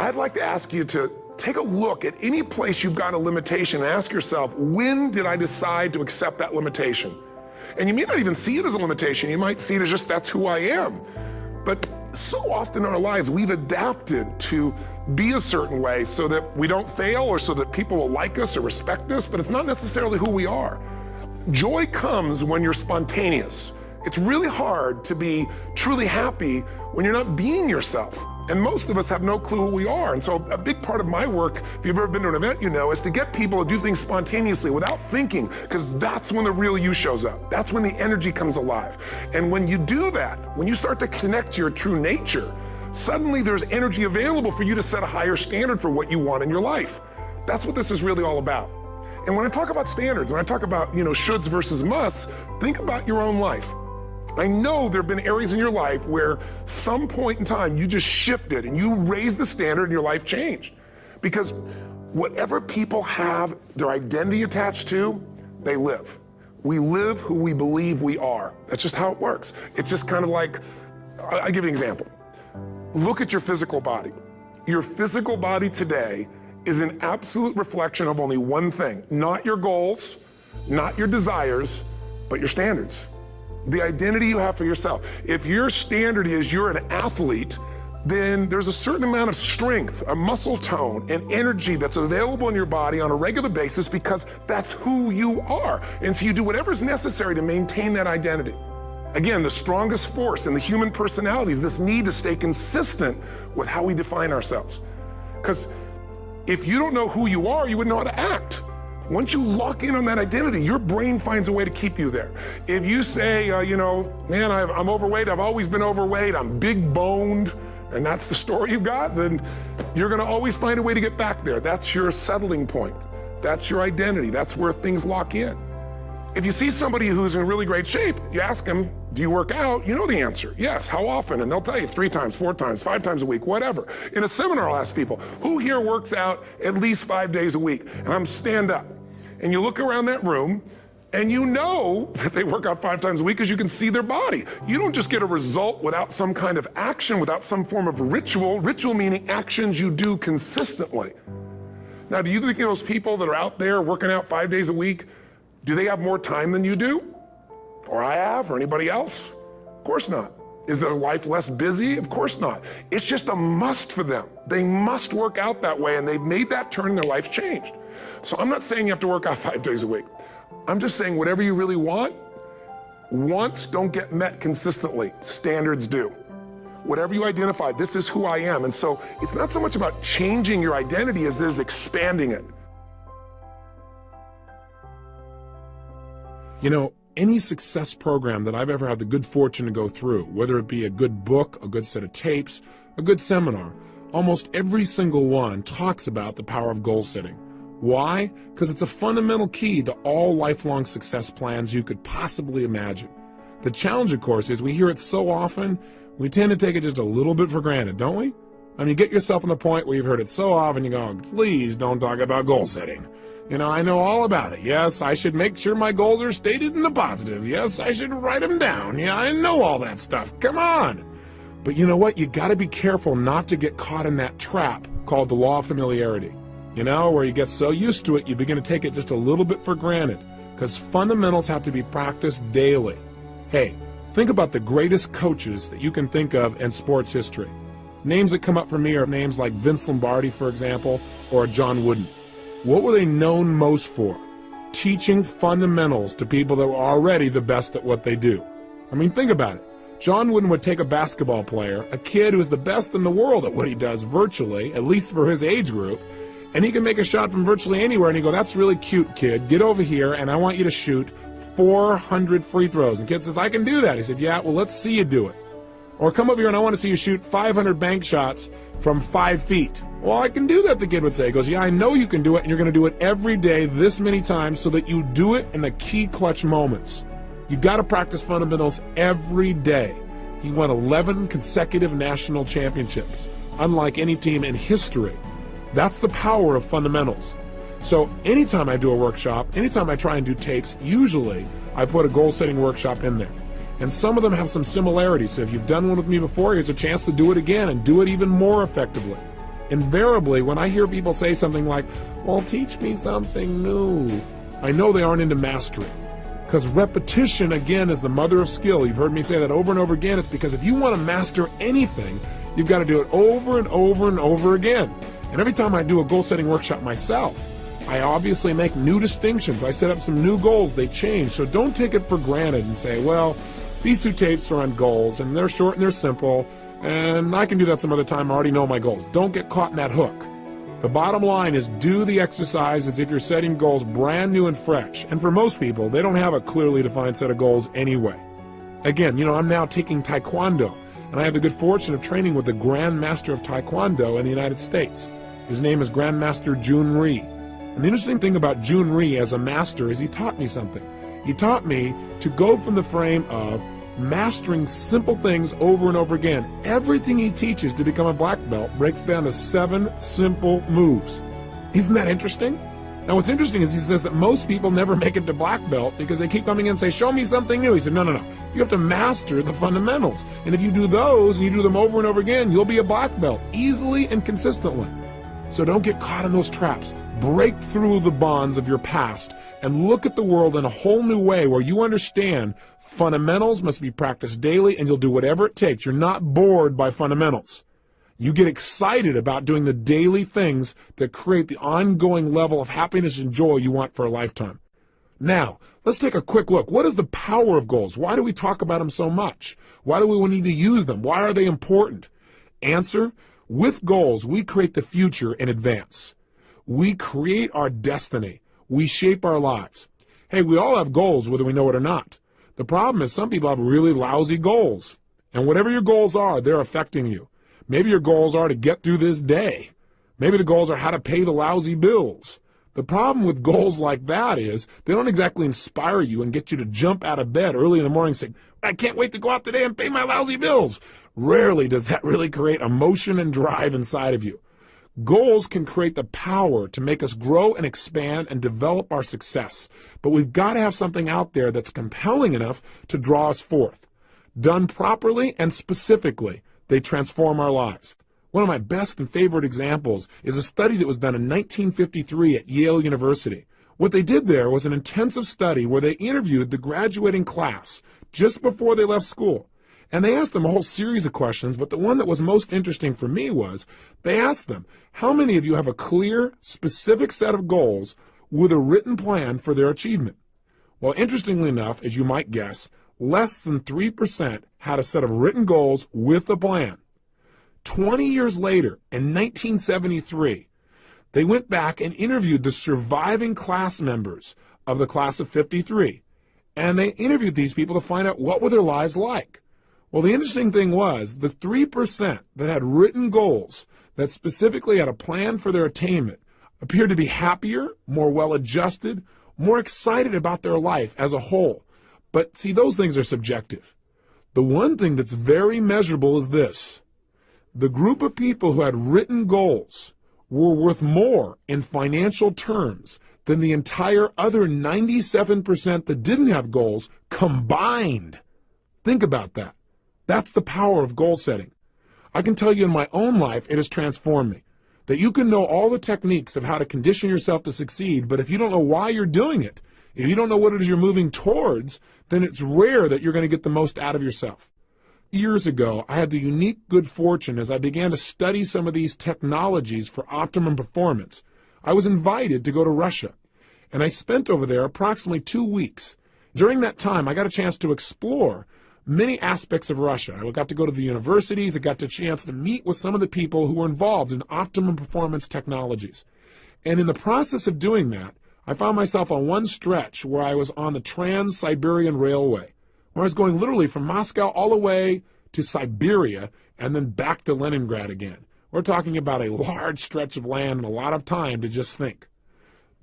I'd like to ask you to take a look at any place you've got a limitation and ask yourself, when did I decide to accept that limitation? And you may not even see it as a limitation. You might see it as just, that's who I am. But so often in our lives, we've adapted to be a certain way so that we don't fail or so that people will like us or respect us, but it's not necessarily who we are. Joy comes when you're spontaneous. It's really hard to be truly happy when you're not being yourself. And most of us have no clue who we are. And so a big part of my work, if you've ever been to an event, you know, is to get people to do things spontaneously without thinking, because that's when the real you shows up. That's when the energy comes alive. And when you do that, when you start to connect to your true nature, suddenly there's energy available for you to set a higher standard for what you want in your life. That's what this is really all about. And when I talk about standards, when I talk about, shoulds versus musts, think about your own life. I know there have been areas in your life where some point in time you just shifted and you raised the standard and your life changed. Because whatever people have their identity attached to, they live. We live who we believe we are. That's just how it works. It's just kind of like, I'll give you an example. Look at your physical body. Your physical body today is an absolute reflection of only one thing, not your goals, not your desires, but your standards. The identity you have for yourself. If your standard is you're an athlete, then there's a certain amount of strength, a muscle tone, and energy that's available in your body on a regular basis because that's who you are. And so you do whatever's necessary to maintain that identity. Again, the strongest force in the human personality is this need to stay consistent with how we define ourselves. Because if you don't know who you are, you wouldn't know how to act. Once you lock in on that identity, your brain finds a way to keep you there. If you say, man, I'm overweight, I've always been overweight, I'm big boned, and that's the story you got, then you're gonna always find a way to get back there. That's your settling point. That's your identity. That's where things lock in. If you see somebody who's in really great shape, you ask them, do you work out? You know the answer. Yes, how often? And they'll tell you 3 times, 4 times, 5 times a week, whatever. In a seminar, I'll ask people, who here works out at least 5 days a week? And I'm stand up. And you look around that room and you know that they work out 5 times a week because you can see their body. You don't just get a result without some kind of action, without some form of ritual. Ritual meaning actions you do consistently. Now, do you think those people that are out there working out 5 days a week, do they have more time than you do? Or I have, or anybody else? Of course not. Is their life less busy? Of course not. It's just a must for them. They must work out that way, and they've made that turn and their life's changed. So I'm not saying you have to work out 5 days a week. I'm just saying whatever you really want, wants don't get met consistently. Standards do. Whatever you identify, this is who I am. And so it's not so much about changing your identity as there's expanding it. Any success program that I've ever had the good fortune to go through, whether it be a good book, a good set of tapes, a good seminar, almost every single one talks about the power of goal setting. Why? Because it's a fundamental key to all lifelong success plans you could possibly imagine. The challenge, of course, is we hear it so often, we tend to take it just a little bit for granted, don't we? I mean, get yourself in the point where you've heard it so often, you go, please don't talk about goal setting. I know all about it. Yes, I should make sure my goals are stated in the positive. Yes, I should write them down. Yeah, I know all that stuff. Come on. But you know what? You got to be careful not to get caught in that trap called the law of familiarity. Where you get so used to it, you begin to take it just a little bit for granted, because fundamentals have to be practiced daily. Hey, think about the greatest coaches that you can think of in sports history. Names that come up for me are names like Vince Lombardi, for example, or John Wooden. What were they known most for? Teaching fundamentals to people that were already the best at what they do. I mean, think about it. John Wooden would take a basketball player, a kid who's the best in the world at what he does virtually, at least for his age group, and he can make a shot from virtually anywhere, and he'd go, that's really cute, kid. Get over here, and I want you to shoot 400 free throws. And the kid says, I can do that. He said, yeah, well, let's see you do it. Or come over here, and I want to see you shoot 500 bank shots from 5 feet. Well, I can do that, the kid would say. He goes, yeah, I know you can do it, and you're going to do it every day this many times so that you do it in the key clutch moments. You got to practice fundamentals every day. He won 11 consecutive national championships, unlike any team in history. That's the power of fundamentals. So anytime I do a workshop, anytime I try and do tapes, usually I put a goal-setting workshop in there. And some of them have some similarities. So if you've done one with me before, here's a chance to do it again and do it even more effectively. Invariably, when I hear people say something like, well, teach me something new, I know they aren't into mastery. Because repetition, again, is the mother of skill. You've heard me say that over and over again. It's because if you want to master anything, you've got to do it over and over and over again. And every time I do a goal-setting workshop myself, I obviously make new distinctions. I set up some new goals. They change. So don't take it for granted and say, well, these 2 tapes are on goals, and they're short and they're simple, and I can do that some other time. I already know my goals. Don't get caught in that hook. The bottom line is do the exercise as if you're setting goals brand new and fresh. And for most people, they don't have a clearly defined set of goals anyway. Again, I'm now taking Taekwondo, and I have the good fortune of training with the Grand Master of Taekwondo in the United States. His name is Grandmaster Jun Rhee. And the interesting thing about Jun Rhee as a master is he taught me something. He taught me to go from the frame of mastering simple things over and over again. Everything he teaches to become a black belt breaks down to 7 simple moves. Isn't that interesting? Now what's interesting is he says that most people never make it to black belt because they keep coming in and say, show me something new. He said, no. You have to master the fundamentals. And if you do those and you do them over and over again, you'll be a black belt easily and consistently. So don't get caught in those traps. Break through the bonds of your past and look at the world in a whole new way where you understand fundamentals must be practiced daily, and you'll do whatever it takes. You're not bored by fundamentals. You get excited about doing the daily things that create the ongoing level of happiness and joy you want for a lifetime. Now, let's take a quick look. What is the power of goals? Why do we talk about them so much? Why do we need to use them? Why are they important? Answer, with goals, we create the future in advance. We create our destiny. We shape our lives. Hey, we all have goals whether we know it or not. The problem is some people have really lousy goals. And whatever your goals are, they're affecting you. Maybe your goals are to get through this day. Maybe the goals are how to pay the lousy bills. The problem with goals like that is they don't exactly inspire you and get you to jump out of bed early in the morning saying, I can't wait to go out today and pay my lousy bills. Rarely does that really create emotion and drive inside of you. Goals can create the power to make us grow and expand and develop our success. But we've got to have something out there that's compelling enough to draw us forth. Done properly and specifically, they transform our lives. One of my best and favorite examples is a study that was done in 1953 at Yale University. What they did there was an intensive study where they interviewed the graduating class just before they left school. And they asked them a whole series of questions, but the one that was most interesting for me was they asked them, how many of you have a clear, specific set of goals with a written plan for their achievement? Well, interestingly enough, as you might guess, less than 3% had a set of written goals with a plan. 20 years later, in 1973, they went back and interviewed the surviving class members of the class of 53. And they interviewed these people to find out what were their lives like. Well, the interesting thing was the 3% that had written goals that specifically had a plan for their attainment appeared to be happier, more well-adjusted, more excited about their life as a whole. But see, those things are subjective. The one thing that's very measurable is this. The group of people who had written goals were worth more in financial terms than the entire other 97% that didn't have goals combined. Think about that. That's the power of goal setting. I can tell you in my own life, it has transformed me. That you can know all the techniques of how to condition yourself to succeed, but if you don't know why you're doing it, if you don't know what it is you're moving towards, then it's rare that you're going to get the most out of yourself. Years ago, I had the unique good fortune as I began to study some of these technologies for optimum performance. I was invited to go to Russia, and I spent over there approximately 2 weeks. During that time, I got a chance to explore many aspects of Russia. I got to go to the universities. I got a chance to meet with some of the people who were involved in optimum performance technologies. And in the process of doing that, I found myself on one stretch where I was on the Trans-Siberian Railway, where I was going literally from Moscow all the way to Siberia and then back to Leningrad again. We're talking about a large stretch of land and a lot of time to just think.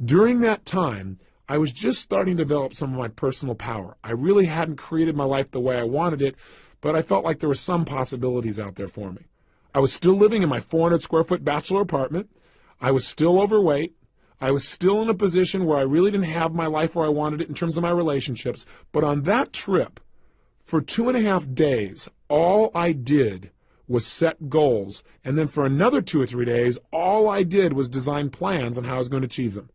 During that time, I was just starting to develop some of my personal power. I really hadn't created my life the way I wanted it, but I felt like there were some possibilities out there for me. I was still living in my 400 square foot bachelor apartment. I was still overweight. I was still in a position where I really didn't have my life where I wanted it in terms of my relationships. But on that trip, for 2.5 days, all I did was set goals, and then for another 2 or 3 days, all I did was design plans on how I was going to achieve them.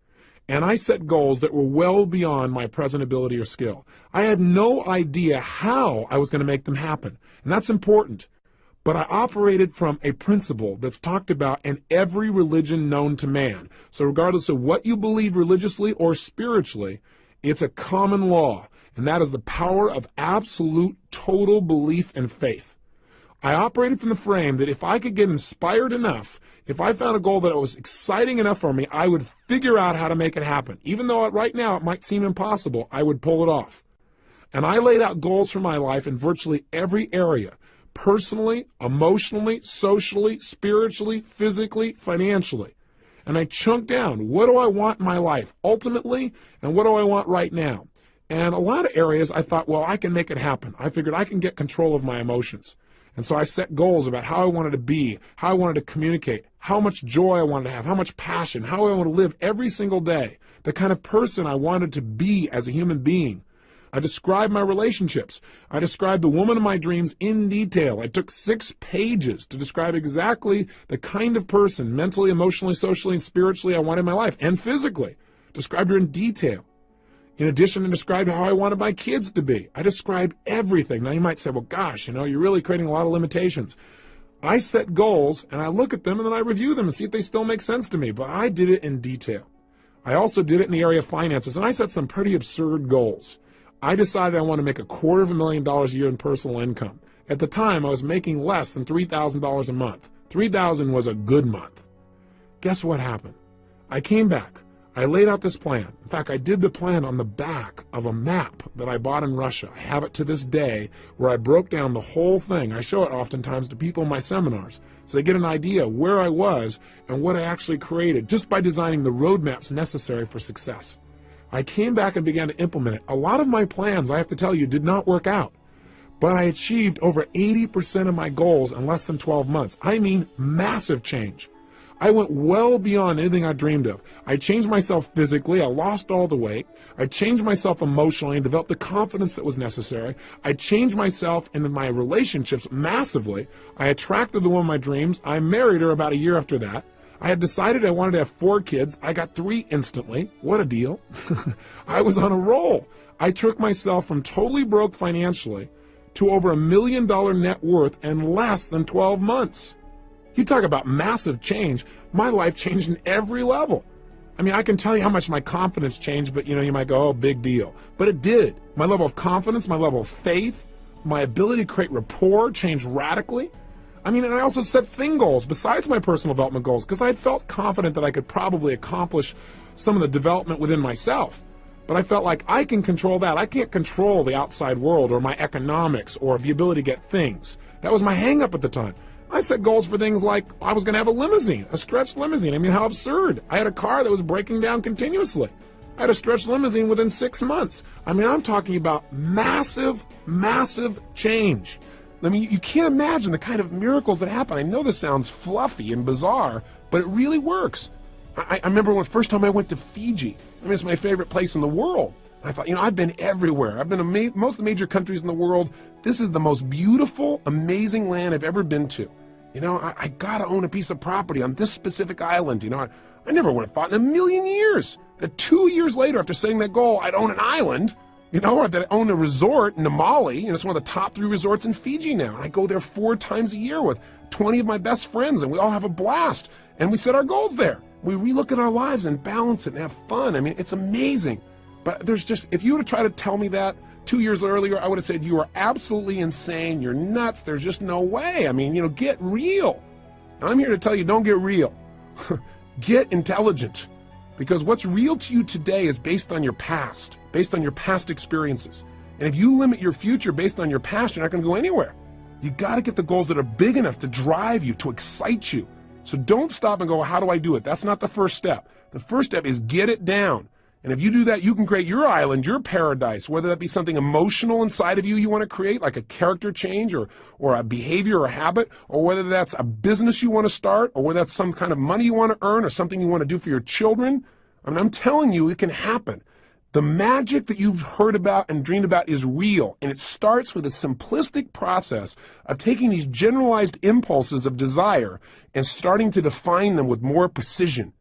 And I set goals that were well beyond my present ability or skill. I had no idea how I was going to make them happen, and that's important. But I operated from a principle that's talked about in every religion known to man. So regardless of what you believe religiously or spiritually, it's a common law, and that is the power of absolute total belief and faith. I operated from the frame that if I could get inspired enough, if I found a goal that was exciting enough for me, I would figure out how to make it happen. Even though right now it might seem impossible, I would pull it off. And I laid out goals for my life in virtually every area. Personally, emotionally, socially, spiritually, physically, financially. And I chunked down, what do I want in my life ultimately, and what do I want right now? And a lot of areas I thought, well, I can make it happen. I figured I can get control of my emotions. And so I set goals about how I wanted to be, how I wanted to communicate, how much joy I wanted to have, how much passion, how I want to live every single day, the kind of person I wanted to be as a human being. I described my relationships. I described the woman of my dreams in detail. I took 6 pages to describe exactly the kind of person, mentally, emotionally, socially, and spiritually I wanted in my life, and physically. Described her in detail. In addition, I described how I wanted my kids to be. I described everything. Now you might say, well, gosh, you're really creating a lot of limitations. I set goals, and I look at them, and then I review them and see if they still make sense to me. But I did it in detail. I also did it in the area of finances, and I set some pretty absurd goals. I decided I want to make $250,000 a year in personal income. At the time, I was making less than $3,000 a month. $3,000 was a good month. Guess what happened? I came back. I laid out this plan. In fact, I did the plan on the back of a map that I bought in Russia. I have it to this day where I broke down the whole thing. I show it oftentimes to people in my seminars so they get an idea of where I was and what I actually created just by designing the roadmaps necessary for success. I came back and began to implement it. A lot of my plans, I have to tell you, did not work out. But I achieved over 80% of my goals in less than 12 months. I mean, massive change. I went well beyond anything I dreamed of. I changed myself physically. I lost all the weight. I changed myself emotionally and developed the confidence that was necessary. I changed myself in my relationships massively. I attracted the woman of my dreams. I married her about a year after that. I had decided I wanted to have 4 kids. I got 3 instantly. What a deal. I was on a roll. I took myself from totally broke financially to over $1 million net worth in less than 12 months. You talk about massive change. My life changed in every level. I mean, I can tell you how much my confidence changed, but you might go, oh, big deal. But it did. My level of confidence, my level of faith, my ability to create rapport changed radically. I mean, and I also set thing goals besides my personal development goals because I had felt confident that I could probably accomplish some of the development within myself. But I felt like I can control that. I can't control the outside world or my economics or the ability to get things. That was my hang-up at the time. I set goals for things like I was going to have a limousine, a stretched limousine. I mean, how absurd. I had a car that was breaking down continuously. I had a stretched limousine within 6 months. I mean, I'm talking about massive, massive change. I mean, you can't imagine the kind of miracles that happen. I know this sounds fluffy and bizarre, but it really works. I remember when the first time I went to Fiji. I mean, it's my favorite place in the world. I thought, I've been everywhere. I've been to most of the major countries in the world. This is the most beautiful, amazing land I've ever been to. I got to own a piece of property on this specific island. I never would have thought in a million years that 2 years later, after setting that goal, I'd own an island. Or that I own a resort in Namali. It's one of the top 3 resorts in Fiji now. And I go there 4 times a year with 20 of my best friends, and we all have a blast. And we set our goals there. We relook at our lives and balance it and have fun. I mean, it's amazing. But if you would have tried to tell me that 2 years earlier, I would have said, you are absolutely insane. You're nuts. There's just no way. I mean, get real. And I'm here to tell you, don't get real. Get intelligent. Because what's real to you today is based on your past, based on your past experiences. And if you limit your future based on your past, you're not going to go anywhere. You got to get the goals that are big enough to drive you, to excite you. So don't stop and go, well, how do I do it? That's not the first step. The first step is get it down. And if you do that, you can create your island, your paradise, whether that be something emotional inside of you want to create, like a character change or a behavior or a habit, or whether that's a business you want to start, or whether that's some kind of money you want to earn or something you want to do for your children. I mean, I'm telling you, it can happen. The magic that you've heard about and dreamed about is real, and it starts with a simplistic process of taking these generalized impulses of desire and starting to define them with more precision.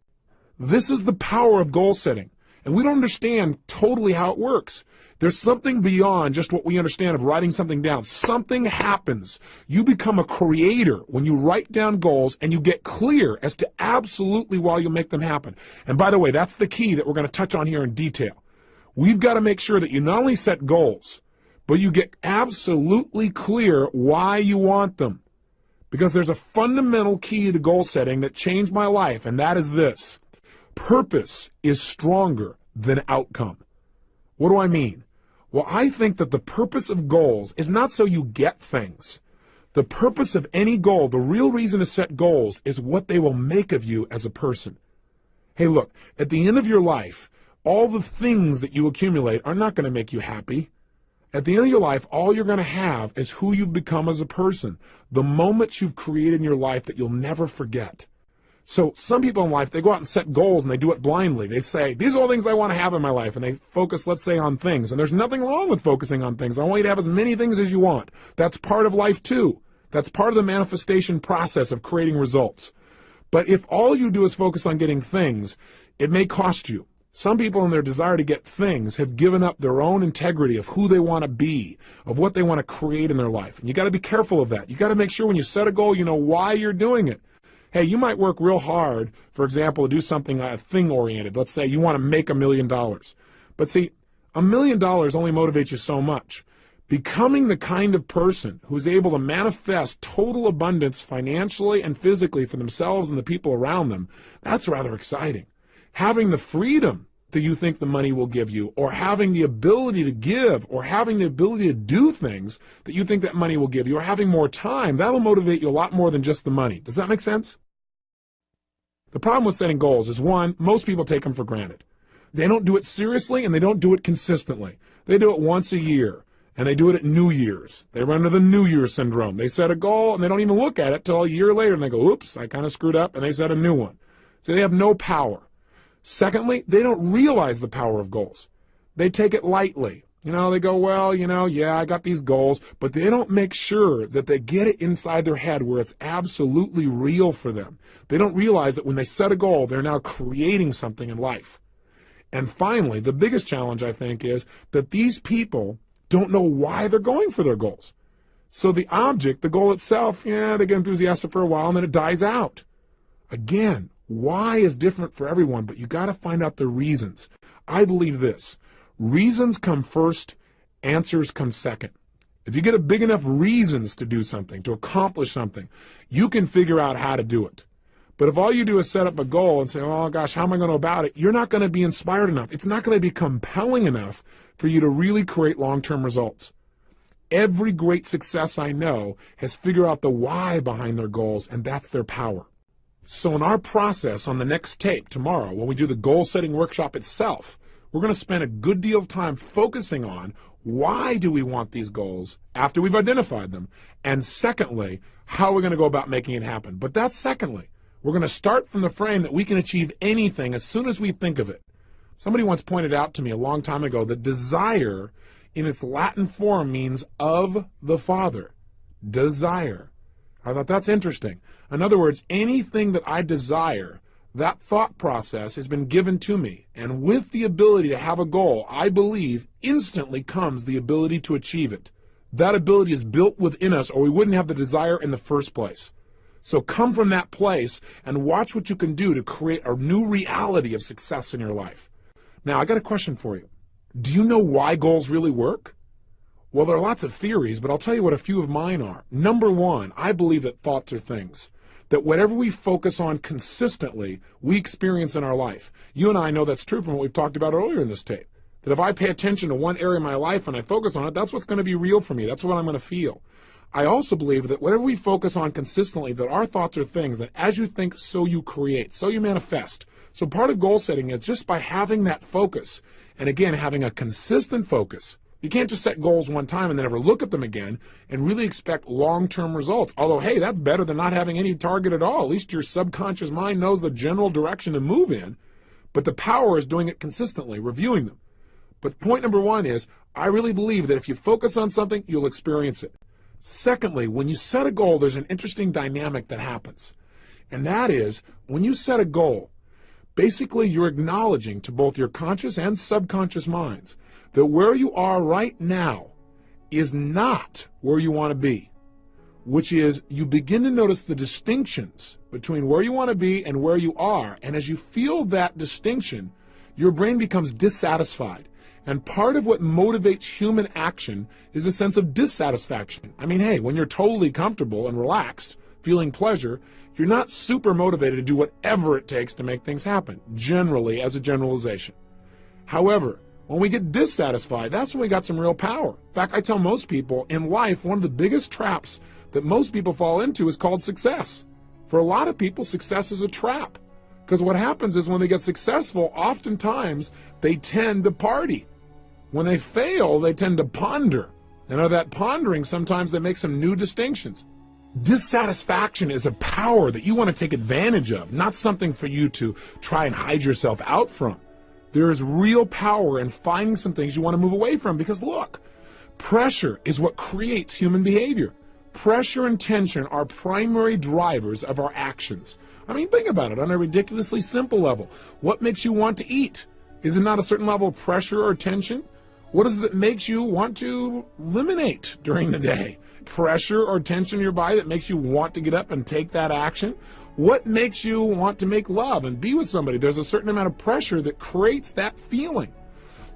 This is the power of goal setting, and we don't understand totally how it works. There's something beyond just what we understand of writing something down. Something happens. You become a creator when you write down goals and you get clear as to absolutely why you make them happen. And by the way, that's the key that we're going to touch on here in detail. We've got to make sure that you not only set goals, but you get absolutely clear why you want them. Because there's a fundamental key to goal setting that changed my life, and that is this. Purpose is stronger than outcome. What do I mean? Well, I think that the purpose of goals is not so you get things. The purpose of any goal, the real reason to set goals, is what they will make of you as a person. Hey, look, at the end of your life, all the things that you accumulate are not going to make you happy. At the end of your life, all you're going to have is who you've become as a person, the moments you've created in your life that you'll never forget. So some people in life, they go out and set goals and they do it blindly. They say, these are all things I want to have in my life. And they focus, let's say, on things. And there's nothing wrong with focusing on things. I want you to have as many things as you want. That's part of life too. That's part of the manifestation process of creating results. But if all you do is focus on getting things, it may cost you. Some people in their desire to get things have given up their own integrity of who they want to be, of what they want to create in their life. And you got to be careful of that. You got to make sure when you set a goal, you know why you're doing it. Hey, you might work real hard, for example, to do something thing-oriented. Let's say you want to make $1 million. But see, $1 million only motivates you so much. Becoming the kind of person who's able to manifest total abundance financially and physically for themselves and the people around them, that's rather exciting. Having the freedom that you think the money will give you, or having the ability to give, or having the ability to do things that you think that money will give you, or having more time, that'll motivate you a lot more than just the money. Does that make sense? The problem with setting goals is, one, most people take them for granted. They don't do it seriously and they don't do it consistently. They do it once a year, and they do it at New Year's. They run into the New Year's syndrome. They set a goal and they don't even look at it till a year later and they go, oops, I kind of screwed up, and they set a new one. So they have no power. Secondly, they don't realize the power of goals. They take it lightly. They go, well, yeah, I got these goals, but they don't make sure that they get it inside their head where it's absolutely real for them. They don't realize that when they set a goal, they're now creating something in life. And finally, the biggest challenge, I think, is that these people don't know why they're going for their goals. So the object, the goal itself, yeah, they get enthusiastic for a while and then it dies out. Again, why is different for everyone, but you got to find out the reasons. I believe this. Reasons come first, answers come second. If you get a big enough reasons to do something, to accomplish something, you can figure out how to do it. But if all you do is set up a goal and say, oh gosh, how am I going to go about it? You're not going to be inspired enough. It's not going to be compelling enough for you to really create long-term results. Every great success I know has figured out the why behind their goals, and that's their power. So in our process on the next tape tomorrow, when we do the goal-setting workshop itself, we're going to spend a good deal of time focusing on why do we want these goals after we've identified them, and secondly, how we're going to go about making it happen. But that's secondly. We're going to start from the frame that we can achieve anything as soon as we think of it. Somebody once pointed out to me a long time ago that desire in its Latin form means of the Father. Desire. I thought that's interesting. In other words, anything that I desire, that thought process has been given to me. And with the ability to have a goal, I believe instantly comes the ability to achieve it. That ability is built within us, or we wouldn't have the desire in the first place. So come from that place and watch what you can do to create a new reality of success in your life. Now, I got a question for you. Do you know why goals really work? Well, there are lots of theories, but I'll tell you what a few of mine are. Number one, I believe that thoughts are things. That whatever we focus on consistently, we experience in our life. You and I know that's true from what we've talked about earlier in this tape. That if I pay attention to one area of my life and I focus on it, that's what's going to be real for me. That's what I'm going to feel. I also believe that whatever we focus on consistently, that our thoughts are things, that as you think, so you create, so you manifest. So part of goal setting is just by having that focus, and again, having a consistent focus. You can't just set goals one time and then never look at them again and really expect long-term results. Although, hey, that's better than not having any target at all. At least your subconscious mind knows the general direction to move in. But the power is doing it consistently, reviewing them. But point number one is, I really believe that if you focus on something, you'll experience it. Secondly, when you set a goal, there's an interesting dynamic that happens. And that is, when you set a goal, basically you're acknowledging to both your conscious and subconscious minds that where you are right now is not where you want to be, which is you begin to notice the distinctions between where you want to be and where you are. And as you feel that distinction, your brain becomes dissatisfied. And part of what motivates human action is a sense of dissatisfaction. I mean, hey, when you're totally comfortable and relaxed, feeling pleasure, you're not super motivated to do whatever it takes to make things happen, generally, as a generalization. However, when we get dissatisfied, that's when we got some real power. In fact, I tell most people in life, one of the biggest traps that most people fall into is called success. For a lot of people, success is a trap. Because what happens is when they get successful, oftentimes they tend to party. When they fail, they tend to ponder. And out of that pondering, sometimes they make some new distinctions. Dissatisfaction is a power that you want to take advantage of, not something for you to try and hide yourself out from. There is real power in finding some things you want to move away from, because look, pressure is what creates human behavior. Pressure and tension are primary drivers of our actions. I mean, think about it on a ridiculously simple level. What makes you want to eat? Is it not a certain level of pressure or tension? What is it that makes you want to eliminate during the day? Pressure or tension in your body that makes you want to get up and take that action? What makes you want to make love and be with somebody? There's a certain amount of pressure that creates that feeling.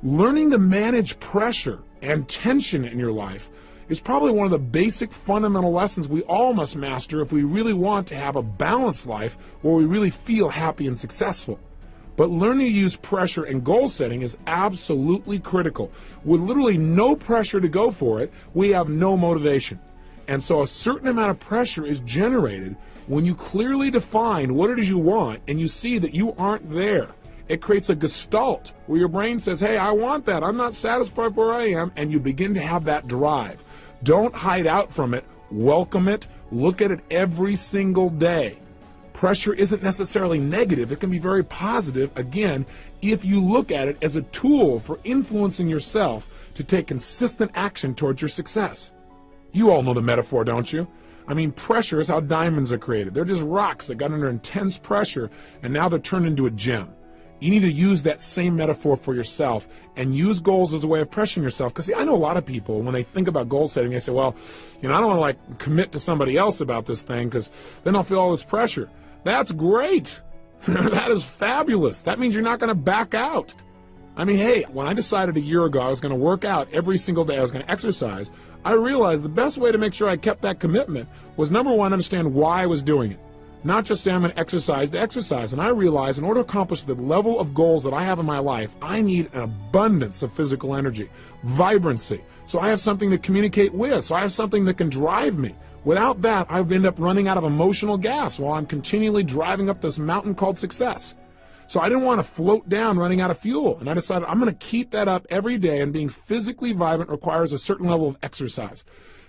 Learning to manage pressure and tension in your life is probably one of the basic fundamental lessons we all must master if we really want to have a balanced life where we really feel happy and successful. But learning to use pressure and goal setting is absolutely critical. With literally no pressure to go for it, we have no motivation. And so a certain amount of pressure is generated when you clearly define what it is you want and you see that you aren't there. It creates a gestalt where your brain says, hey, I want that. I'm not satisfied where I am. And you begin to have that drive. Don't hide out from it. Welcome it. Look at it every single day. Pressure isn't necessarily negative. It can be very positive, again, if you look at it as a tool for influencing yourself to take consistent action towards your success. You all know the metaphor, don't you? I mean, pressure is how diamonds are created. They're just rocks that got under intense pressure, and now they're turned into a gem. You need to use that same metaphor for yourself and use goals as a way of pressuring yourself. Because, see, I know a lot of people, when they think about goal setting, they say, well, I don't want to, commit to somebody else about this thing because then I'll feel all this pressure. That's great. That is fabulous. That means you're not going to back out. I mean, hey, when I decided a year ago I was going to work out every single day, I was going to exercise, I realized the best way to make sure I kept that commitment was, number one, understand why I was doing it. Not just say I'm going to exercise. And I realized in order to accomplish the level of goals that I have in my life, I need an abundance of physical energy, vibrancy. So I have something to communicate with. So I have something that can drive me. Without that, I end up running out of emotional gas while I'm continually driving up this mountain called success. So I didn't want to float down running out of fuel. And I decided I'm going to keep that up every day, and being physically vibrant requires a certain level of exercise.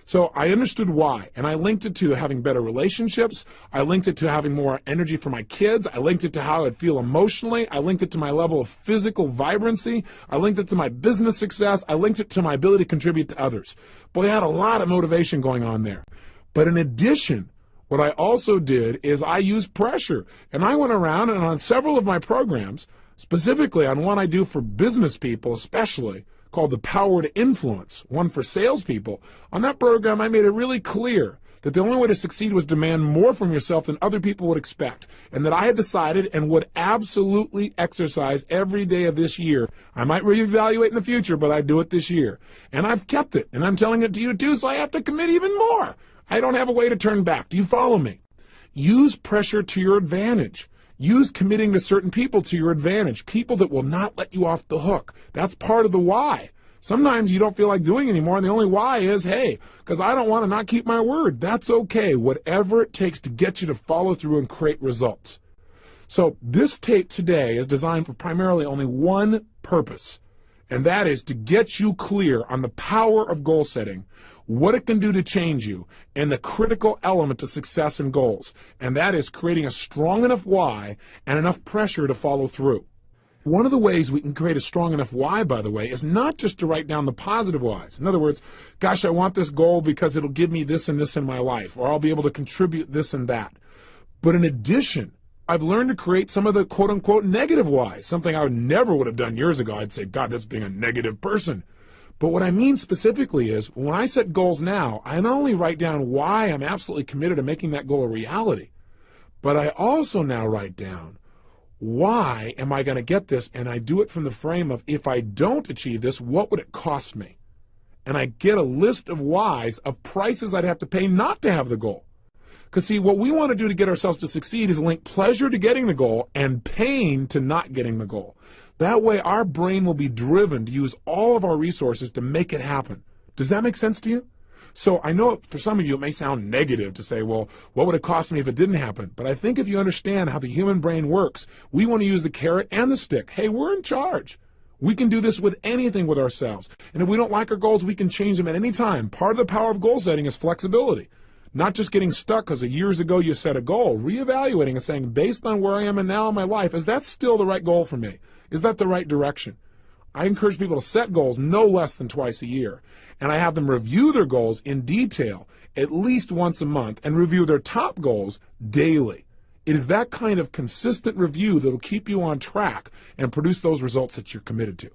So I understood why, and I linked it to having better relationships. I linked it to having more energy for my kids. I linked it to how I'd feel emotionally. I linked it to my level of physical vibrancy. I linked it to my business success. I linked it to my ability to contribute to others. Boy, I had a lot of motivation going on there. But in addition, what I also did is I used pressure. And I went around and on several of my programs, specifically on one I do for business people especially, called The Power to Influence, one for salespeople. On that program, I made it really clear that the only way to succeed was demand more from yourself than other people would expect, and that I had decided and would absolutely exercise every day of this year. I might reevaluate in the future, but I'd do it this year. And I've kept it, and I'm telling it to you too, so I have to commit even more. I don't have a way to turn back. Do you follow me? Use pressure to your advantage. Use committing to certain people to your advantage, people that will not let you off the hook. That's part of the why. Sometimes you don't feel like doing anymore, and the only why is, hey, because I don't want to not keep my word. That's okay, whatever it takes to get you to follow through and create results. So this tape today is designed for primarily only one purpose, and that is to get you clear on the power of goal setting, what it can do to change you, and the critical element to success and goals, and that is creating a strong enough why and enough pressure to follow through. One of the ways we can create a strong enough why, by the way, is not just to write down the positive whys. In other words, gosh, I want this goal because it'll give me this and this in my life, or I'll be able to contribute this and that. But in addition, I've learned to create some of the quote-unquote negative whys, something I never would have done years ago. I'd say, God, that's being a negative person. But what I mean specifically is, when I set goals now, I not only write down why I'm absolutely committed to making that goal a reality, but I also now write down, why am I going to get this? And I do it from the frame of, if I don't achieve this, what would it cost me? And I get a list of whys, of prices I'd have to pay not to have the goal. Because see, what we want to do to get ourselves to succeed is link pleasure to getting the goal and pain to not getting the goal. That way our brain will be driven to use all of our resources to make it happen. Does that make sense to you? So I know for some of you it may sound negative to say, well, what would it cost me if it didn't happen? But I think if you understand how the human brain works, we want to use the carrot and the stick. Hey, we're in charge. We can do this with anything with ourselves. And if we don't like our goals, we can change them at any time. Part of the power of goal setting is flexibility. Not just getting stuck because years ago you set a goal, reevaluating and saying, based on where I am and now in my life, is that still the right goal for me? Is that the right direction? I encourage people to set goals no less than twice a year. And I have them review their goals in detail at least once a month and review their top goals daily. It is that kind of consistent review that will keep you on track and produce those results that you're committed to.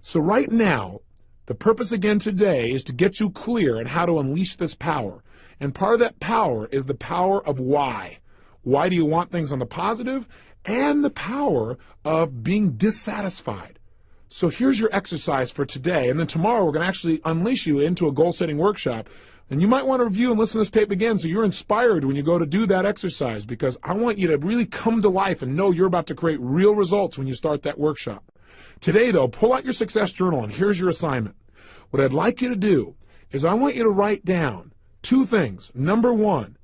So right now, the purpose again today is to get you clear on how to unleash this power. And part of that power is the power of why. Why do you want things on the positive? And the power of being dissatisfied. So here's your exercise for today, and then tomorrow we're going to actually unleash you into a goal-setting workshop. And you might want to review and listen to this tape again so you're inspired when you go to do that exercise, because I want you to really come to life and know you're about to create real results when you start that workshop. Today, though, pull out your success journal, and here's your assignment. What I'd like you to do is I want you to write down two things. Number one,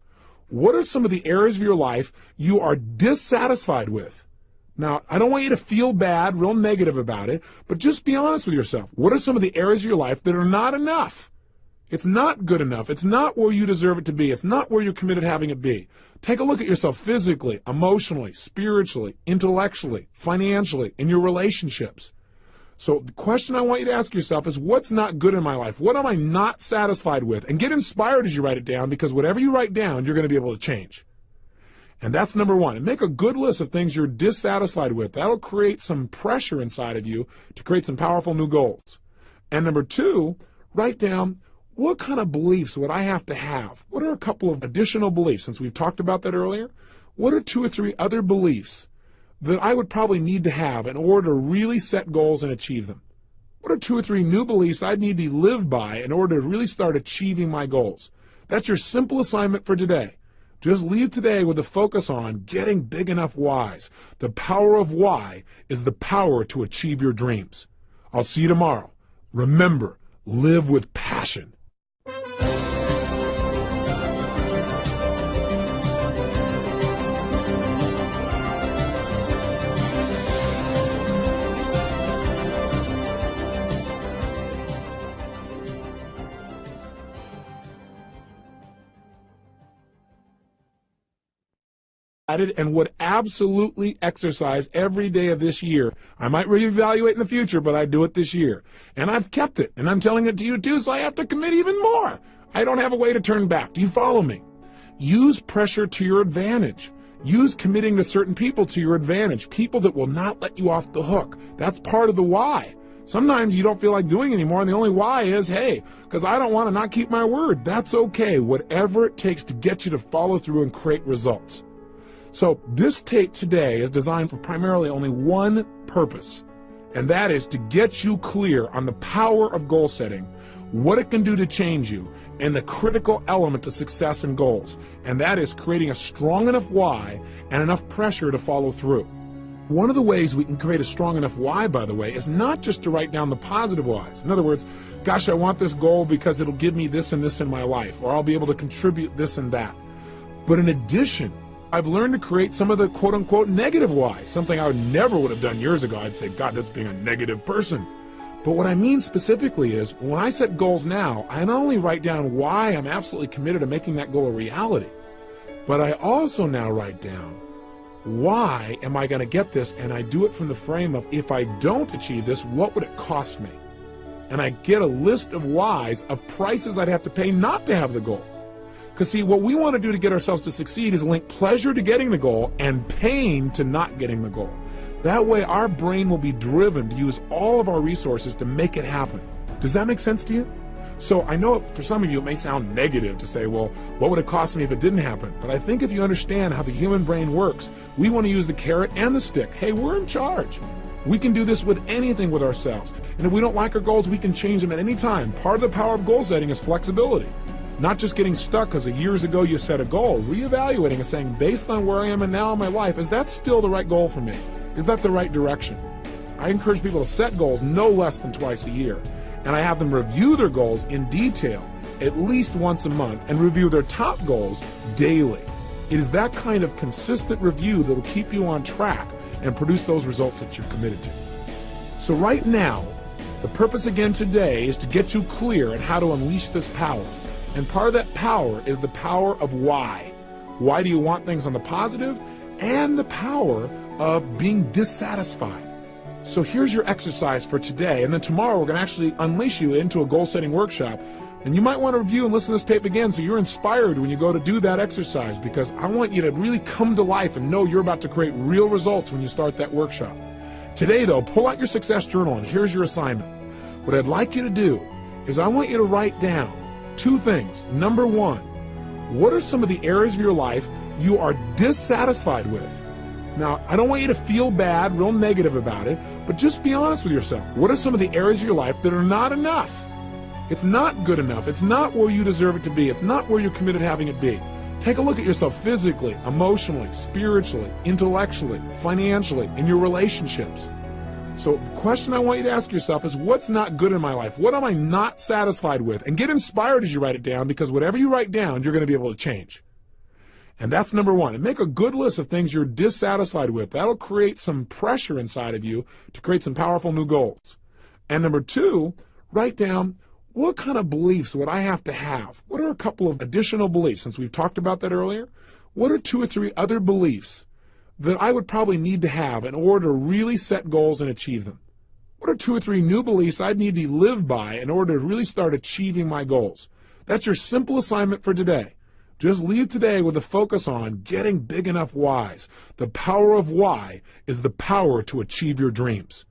what are some of the areas of your life you are dissatisfied with? Now, I don't want you to feel bad, real negative about it, but just be honest with yourself. What are some of the areas of your life that are not enough? It's not good enough. It's not where you deserve it to be. It's not where you're committed to having it be. Take a look at yourself physically, emotionally, spiritually, intellectually, financially, in your relationships. So the question I want you to ask yourself is, what's not good in my life? What am I not satisfied with? And get inspired as you write it down, because whatever you write down, you're going to be able to change. And that's number one. And make a good list of things you're dissatisfied with. That'll create some pressure inside of you to create some powerful new goals. And number two, write down, what kind of beliefs would I have to have? What are a couple of additional beliefs, since we've talked about that earlier? What are 2 or 3 other beliefs that I would probably need to have in order to really set goals and achieve them? What are 2 or 3 new beliefs I'd need to live by in order to really start achieving my goals? That's your simple assignment for today. Just leave today with a focus on getting big enough whys. The power of why is the power to achieve your dreams. I'll see you tomorrow. Remember, live with passion. And would absolutely exercise every day of this year. I might reevaluate in the future, but I do it this year. And I've kept it, and I'm telling it to you too, so I have to commit even more. I don't have a way to turn back. Do you follow me? Use pressure to your advantage. Use committing to certain people to your advantage, people that will not let you off the hook. That's part of the why. Sometimes you don't feel like doing anymore, and the only why is, hey, because I don't want to not keep my word. That's okay. Whatever it takes to get you to follow through and create results. So this tape today is designed for primarily only one purpose, and that is to get you clear on the power of goal setting, what it can do to change you, and the critical element to success and goals, and that is creating a strong enough why and enough pressure to follow through. One of the ways we can create a strong enough why, by the way, is not just to write down the positive whys. In other words, gosh, I want this goal because it'll give me this and this in my life, or I'll be able to contribute this and that. But in addition, I've learned to create some of the quote-unquote negative whys, something I never would have done years ago. I'd say, God, that's being a negative person. But what I mean specifically is, when I set goals now, I not only write down why I'm absolutely committed to making that goal a reality, but I also now write down, why am I going to get this? And I do it from the frame of, if I don't achieve this, what would it cost me? And I get a list of whys, of prices I'd have to pay not to have the goal. Because see, what we want to do to get ourselves to succeed is link pleasure to getting the goal and pain to not getting the goal. That way our brain will be driven to use all of our resources to make it happen. Does that make sense to you? So I know for some of you it may sound negative to say, well, what would it cost me if it didn't happen? But I think if you understand how the human brain works, we want to use the carrot and the stick. Hey, we're in charge. We can do this with anything with ourselves. And if we don't like our goals, we can change them at any time. Part of the power of goal setting is flexibility. Not just getting stuck because years ago you set a goal, reevaluating and saying, based on where I am and now in my life, is that still the right goal for me? Is that the right direction? I encourage people to set goals no less than twice a year. And I have them review their goals in detail at least once a month and review their top goals daily. It is that kind of consistent review that will keep you on track and produce those results that you're committed to. So right now, the purpose again today is to get you clear on how to unleash this power. And part of that power is the power of why. Why do you want things on the positive? And the power of being dissatisfied. So here's your exercise for today, and then tomorrow we're going to actually unleash you into a goal-setting workshop. And you might want to review and listen to this tape again so you're inspired when you go to do that exercise, because I want you to really come to life and know you're about to create real results when you start that workshop. Today, though, pull out your success journal, and here's your assignment. What I'd like you to do is I want you to write down 2 things. Number 1, what are some of the areas of your life you are dissatisfied with? Now, I don't want you to feel bad, real negative about it, but just be honest with yourself. What are some of the areas of your life that are not enough? It's not good enough. It's not where you deserve it to be. It's not where you're committed to having it be. Take a look at yourself physically, emotionally, spiritually, intellectually, financially, in your relationships. So the question I want you to ask yourself is, what's not good in my life? What am I not satisfied with? And get inspired as you write it down, because whatever you write down, you're going to be able to change. And that's number 1. And make a good list of things you're dissatisfied with. That'll create some pressure inside of you to create some powerful new goals. And number 2, write down, what kind of beliefs would I have to have? What are a couple of additional beliefs, since we've talked about that earlier? What are 2 or 3 other beliefs that I would probably need to have in order to really set goals and achieve them? What are 2 or 3 new beliefs I'd need to live by in order to really start achieving my goals? That's your simple assignment for today. Just leave today with a focus on getting big enough whys. The power of why is the power to achieve your dreams.